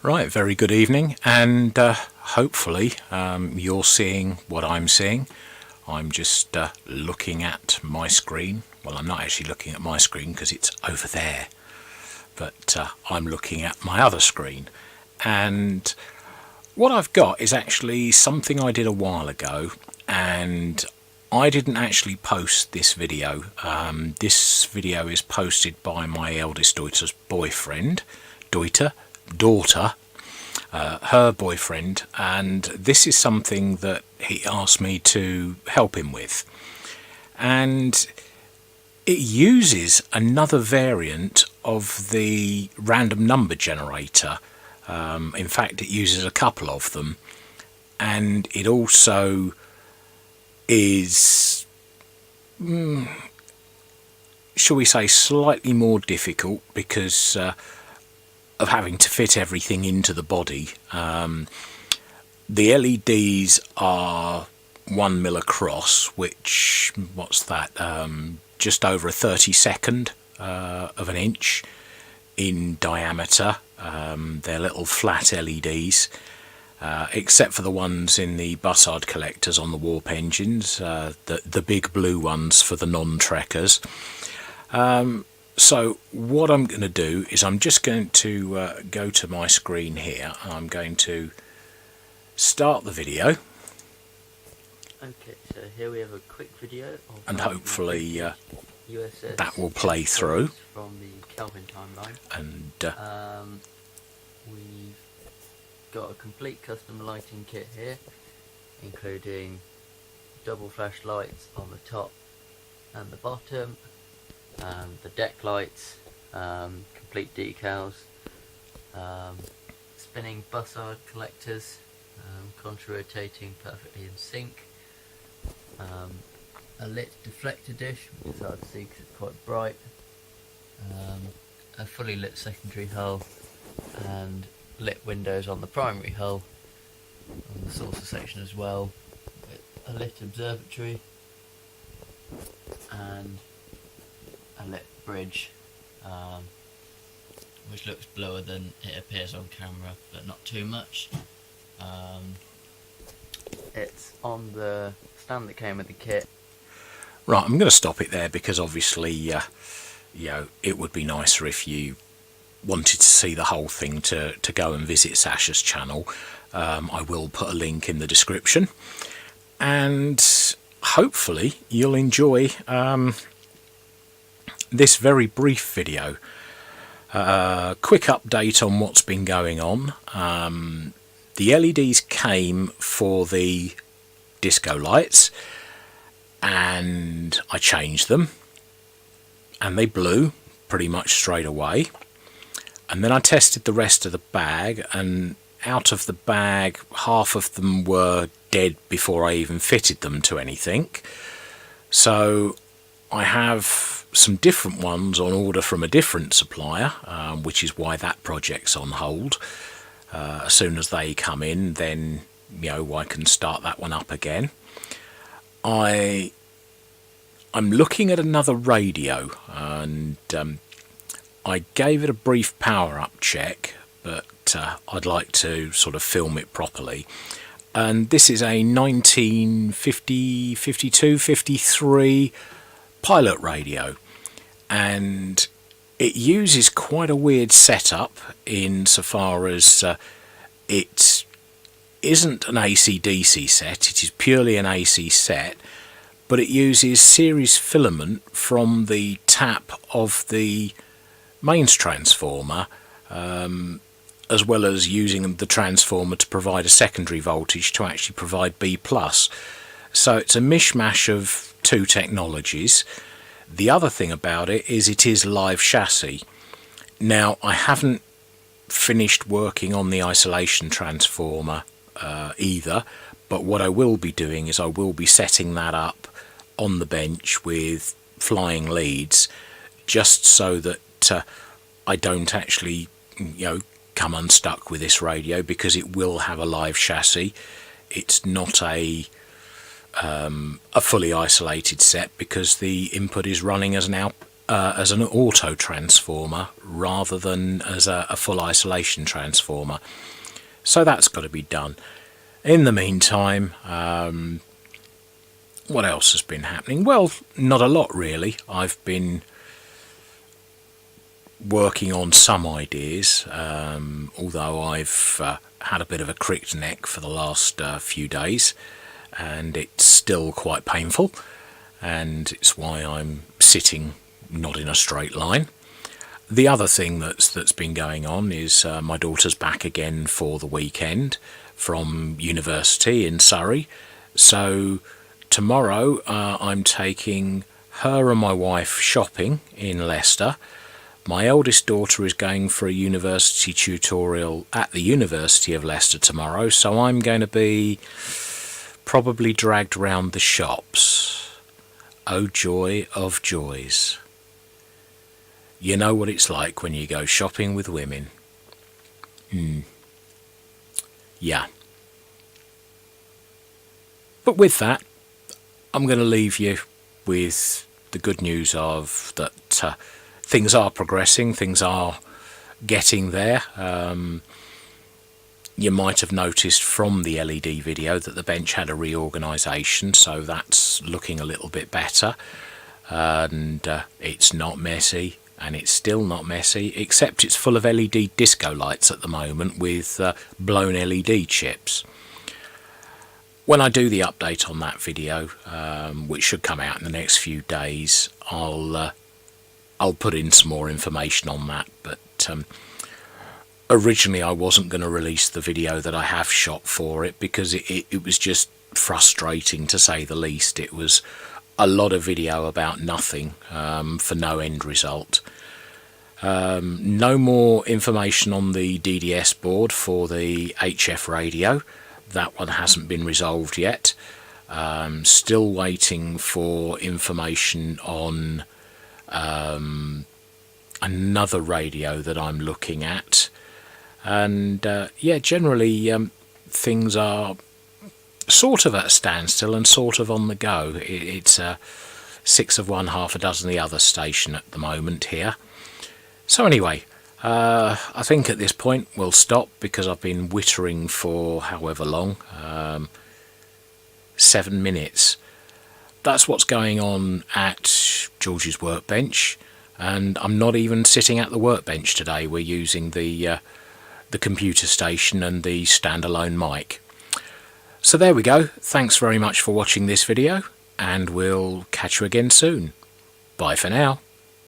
Right, very good evening, and hopefully you're seeing what I'm seeing. I'm just looking at my screen. Well, I'm not actually looking at my screen because it's over there, but I'm looking at my other screen. And what I've got is actually something I did a while ago, and I didn't actually post this video. This video is posted by my eldest daughter's boyfriend, daughter, her boyfriend, and this is something that he asked me to help him with. And it uses another variant of the random number generator. In fact, it uses a couple of them, and it also is, shall we say, slightly more difficult because of having to fit everything into the body. The LEDs are 1 mil across, which, what's that, just over a 32nd of an inch in diameter. They're little flat LEDs, except for the ones in the Bussard collectors on the warp engines, the big blue ones for the non-trekkers. So what I'm going to do is I'm just going to go to my screen here. I'm going to start the video. Okay, so here we have a quick video of and hopefully USS that will play through. From the Kelvin timeline. And we've got a complete custom lighting kit here, including double flash lights on the top and the bottom, the deck lights, complete decals, spinning Bussard collectors, contra-rotating perfectly in sync, a lit deflector dish, which is hard to see because it's quite bright, a fully lit secondary hull, and lit windows on the primary hull, on the saucer section as well, with a lit observatory and a lit bridge, which looks bluer than it appears on camera, but not too much. It's on the stand that came with the kit. right, I'm going to stop it there because obviously it would be nicer if you wanted to see the whole thing to go and visit Sasha's channel. I will put a link in the description, and hopefully you'll enjoy this very brief video. Quick update on what's been going on. The LEDs came for the disco lights, and I changed them, and they blew pretty much straight away. And then I tested the rest of the bag, and out of the bag, half of them were dead before I even fitted them to anything. So I have some different ones on order from a different supplier, which is why that project's on hold. As soon as they come in, then I can start that one up again. I'm looking at another radio, and I gave it a brief power up check, but I'd like to sort of film it properly. And this is a 1950, 52, 53 pilot radio, and it uses quite a weird setup insofar as it isn't an AC/DC set, it is purely an AC set, but it uses series filament from the tap of the mains transformer, as well as using the transformer to provide a secondary voltage to actually provide B+. So it's a mishmash of two technologies. The other thing about it is live chassis. Now, I haven't finished working on the isolation transformer either, but what I will be doing is I will be setting that up on the bench with flying leads, just so that I don't actually come unstuck with this radio, because it will have a live chassis. It's not a fully isolated set, because the input is running as an as an auto transformer rather than as a full isolation transformer. So that's got to be done. In the meantime, what else has been happening? Well, not a lot really. I've been working on some ideas, although I've had a bit of a cricked neck for the last few days, and it's still quite painful, and it's why I'm sitting not in a straight line. The other thing that's been going on is my daughter's back again for the weekend from university in Surrey, so tomorrow I'm taking her and my wife shopping in Leicester. My eldest daughter is going for a university tutorial at the University of Leicester tomorrow, so I'm going to be probably dragged round the shops. Oh, joy of joys. You know what it's like when you go shopping with women. Yeah. But with that, I'm going to leave you with the good news of that things are progressing, things are getting there. You might have noticed from the LED video that the bench had a reorganisation, so that's looking a little bit better. And it's not messy, and it's still not messy, except it's full of LED disco lights at the moment with blown LED chips. When I do the update on that video, which should come out in the next few days, I'll put in some more information on that. But originally I wasn't going to release the video that I have shot for it because it was just frustrating, to say the least. It was a lot of video about nothing for no end result. No more information on the DDS board for the HF radio. That one hasn't been resolved yet. Still waiting for information on another radio that I'm looking at. And yeah, generally things are sort of at a standstill and sort of on the go. It's 6 of one, half a dozen the other station at the moment here. So anyway, I think at this point we'll stop because I've been wittering for however long, 7 minutes. That's what's going on at George's Workbench, and I'm not even sitting at the workbench today. We're using the computer station and the standalone mic. So there we go. Thanks very much for watching this video, and we'll catch you again soon. Bye for now.